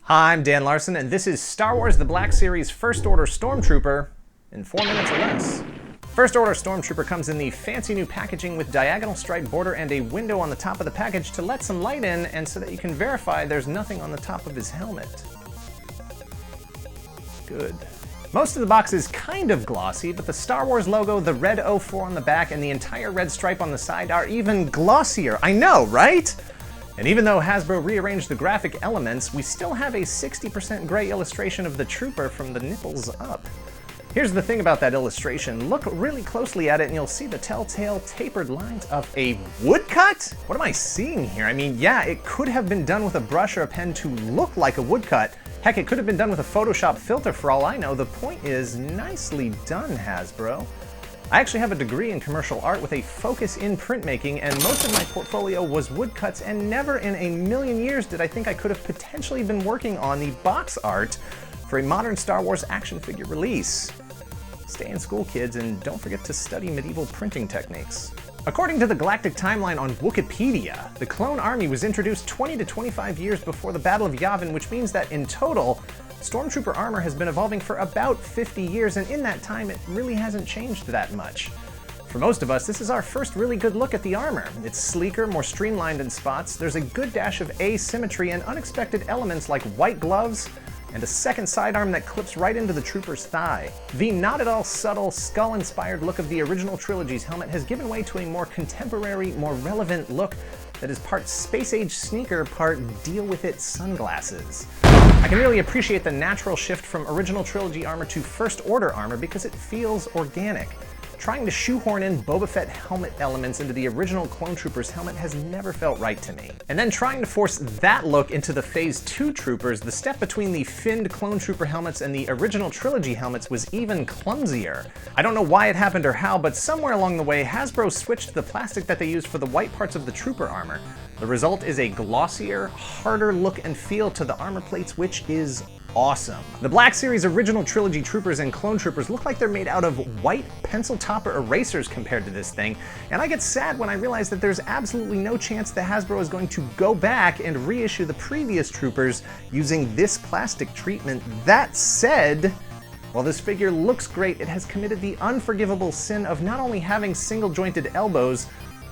Hi, I'm Dan Larson, and this is Star Wars The Black Series First Order Stormtrooper in 4 minutes or less. First Order Stormtrooper comes in the fancy new packaging with diagonal striped border and a window on the top of the package to let some light in and so that you can verify there's nothing on the top of his helmet. Good. Most of the box is kind of glossy, but the Star Wars logo, the red 04 on the back, and the entire red stripe on the side are even glossier. I know, right? And even though Hasbro rearranged the graphic elements, we still have a 60% gray illustration of the trooper from the nipples up. Here's the thing about that illustration. Look really closely at it and you'll see the telltale tapered lines of a woodcut? What am I seeing here? I mean, yeah, it could have been done with a brush or a pen to look like a woodcut. Heck, it could have been done with a Photoshop filter for all I know. The point is, nicely done, Hasbro. I actually have a degree in commercial art with a focus in printmaking, and most of my portfolio was woodcuts, and never in a million years did I think I could have potentially been working on the box art for a modern Star Wars action figure release. Stay in school, kids, and don't forget to study medieval printing techniques. According to the Galactic Timeline on Wikipedia, the Clone Army was introduced 20 to 25 years before the Battle of Yavin, which means that in total, Stormtrooper armor has been evolving for about 50 years, and in that time it really hasn't changed that much. For most of us, this is our first really good look at the armor. It's sleeker, more streamlined in spots, there's a good dash of asymmetry and unexpected elements like white gloves and a second sidearm that clips right into the trooper's thigh. The not at all subtle, skull-inspired look of the original trilogy's helmet has given way to a more contemporary, more relevant look that is part space-age sneaker, part deal-with-it sunglasses. I can really appreciate the natural shift from original trilogy armor to First Order armor because it feels organic. Trying to shoehorn in Boba Fett helmet elements into the original Clone Troopers helmet has never felt right to me. And then trying to force that look into the Phase 2 Troopers, the step between the finned Clone Trooper helmets and the original trilogy helmets was even clumsier. I don't know why it happened or how, but somewhere along the way, Hasbro switched the plastic that they used for the white parts of the Trooper armor. The result is a glossier, harder look and feel to the armor plates, which is awesome. The Black Series original trilogy Troopers and Clone Troopers look like they're made out of white pencil topper erasers compared to this thing, and I get sad when I realize that there's absolutely no chance that Hasbro is going to go back and reissue the previous Troopers using this plastic treatment. That said, while this figure looks great, it has committed the unforgivable sin of not only having single-jointed elbows,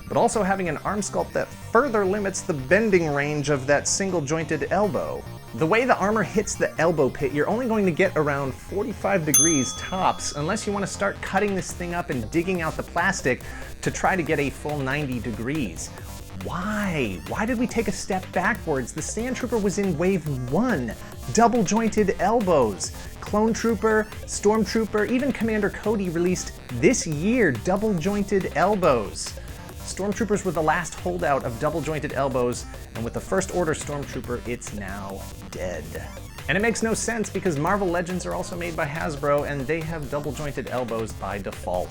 but also having an arm sculpt that further limits the bending range of that single-jointed elbow. The way the armor hits the elbow pit, you're only going to get around 45 degrees tops unless you want to start cutting this thing up and digging out the plastic to try to get a full 90 degrees. Why? Why did we take a step backwards? The Sand Trooper was in Wave 1. Double-jointed elbows. Clone Trooper, Stormtrooper, even Commander Cody released this year double-jointed elbows. Stormtroopers were the last holdout of double-jointed elbows, and with the First Order Stormtrooper, it's now dead. And it makes no sense because Marvel Legends are also made by Hasbro, and they have double-jointed elbows by default.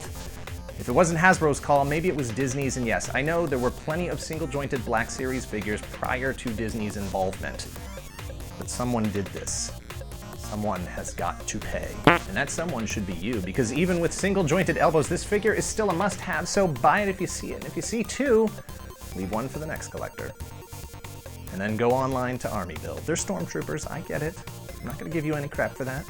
If it wasn't Hasbro's call, maybe it was Disney's, and yes, I know there were plenty of single-jointed Black Series figures prior to Disney's involvement. But someone did this. Someone has got to pay. And that someone should be you, because even with single-jointed elbows, this figure is still a must-have, so buy it if you see it. And if you see two, leave one for the next collector. And then go online to Army Build. They're Stormtroopers, I get it. I'm not gonna give you any crap for that.